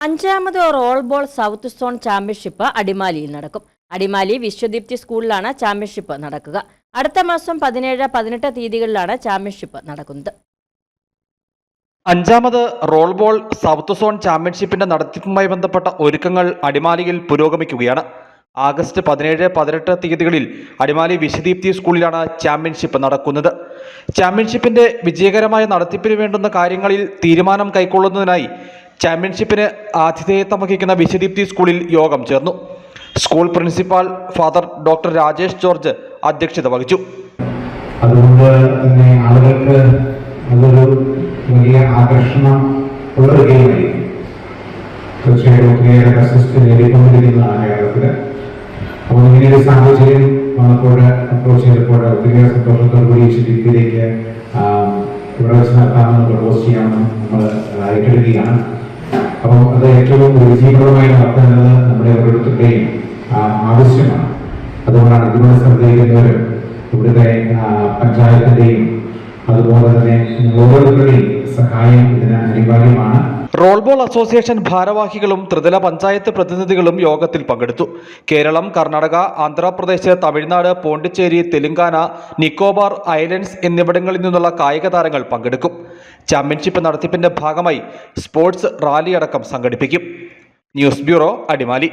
അഞ്ചാമത് role ball south zone championship അടിമാലിയിൽ നടക്കും. അടിമാലി വിശ്വദീപ്തി സ്കൂളിലാണ് ചാമ്പ്യൻഷിപ്പ് നടക്കുക. അടുത്ത മാസം 17, 18 തീയതികളിലാണ് ചാമ്പ്യൻഷിപ്പ് നടക്കുന്നത്. അഞ്ചാമത് റോൾ ബോൾ സൗത്ത് സോൺ ചാമ്പ്യൻഷിപ്പിന്റെ നടത്തിപ്പുമായി ബന്ധപ്പെട്ട ഒരുക്കങ്ങൾ അടിമാലിയിൽ പുരോഗമിക്കുകയാണ്. ആഗസ്റ്റ് 17, 18 തീയതികളിൽ അടിമാലി വിശ്വദീപ്തി സ്കൂളിലാണ് ചാമ്പ്യൻഷിപ്പ് നടക്കുന്നത്. ചാമ്പ്യൻഷിപ്പിന്റെ വിജയകരമായ നടത്തിപ്പിന് വേണ്ടുന്ന കാര്യങ്ങളിൽ തീരുമാനം കൈക്കൊള്ളുന്നതിനായി ചാമ്പ്യൻഷിപ്പിന് ആതിഥേയത്വം വഹിക്കുന്ന വിശ്വദീപ്തി സ്കൂളിൽ യോഗം ചേർന്നു. School principal father doctor Rajesh George അധ്യക്ഷത വഹിച്ചു. അതുകൊണ്ട് തന്നെ ആളുകൾക്ക് അതൊരു വലിയ ആകർഷണം ഉള്ള ഒരു ഗെയിമായിരിക്കും. തീർച്ചയായിട്ടും ഒത്തിരിയേറെ പ്രശസ്തി നേടിക്കൊണ്ടിരിക്കുന്നതാണ് കേരളത്തിൽ. അപ്പോൾ ഇങ്ങനെയൊരു സാഹചര്യം വന്നപ്പോൾ അപ്രോച്ച് ചെയ്തപ്പോൾ ഒത്തിരിയേറെ സന്തോഷത്തോടുകൂടി വിശ്വദീപ്തിയിലേക്ക് ഇവിടെ വെച്ച് നടത്താമെന്ന് പ്രപ്പോസ് ചെയ്യാമെന്ന് നമ്മൾ ഏറ്റെടുക്കുകയാണ്. അപ്പം അത് ഏറ്റവും വിജയപ്രദമായി നടത്തേണ്ടത് നമ്മുടെ ഓരോരുത്തരുടെയും ആവശ്യമാണ്. അതുകൊണ്ടാണ് ഇതിനോട് ശ്രദ്ധിക്കുന്നവരും ഇവിടുത്തെ പഞ്ചായത്തിന്റെയും അതുപോലെ തന്നെ ഓരോരുത്തരുടെയും സഹായം ഇതിന് അനിവാര്യമാണ്. റോൾ ബോൾ അസോസിയേഷൻ ഭാരവാഹികളും ത്രിതല പഞ്ചായത്ത് പ്രതിനിധികളും യോഗത്തിൽ പങ്കെടുത്തു. കേരളം, കർണാടക, ആന്ധ്രാപ്രദേശ്, തമിഴ്നാട്, പോണ്ടിച്ചേരി, തെലങ്കാന, നിക്കോബാർ ഐലൻഡ്സ് എന്നിവിടങ്ങളിൽ നിന്നുള്ള കായിക താരങ്ങൾ പങ്കെടുക്കും. ചാമ്പ്യൻഷിപ്പ് നടത്തിപ്പിന്റെ ഭാഗമായി സ്പോർട്സ് റാലി അടക്കം സംഘടിപ്പിക്കും. News bureau, Adimali.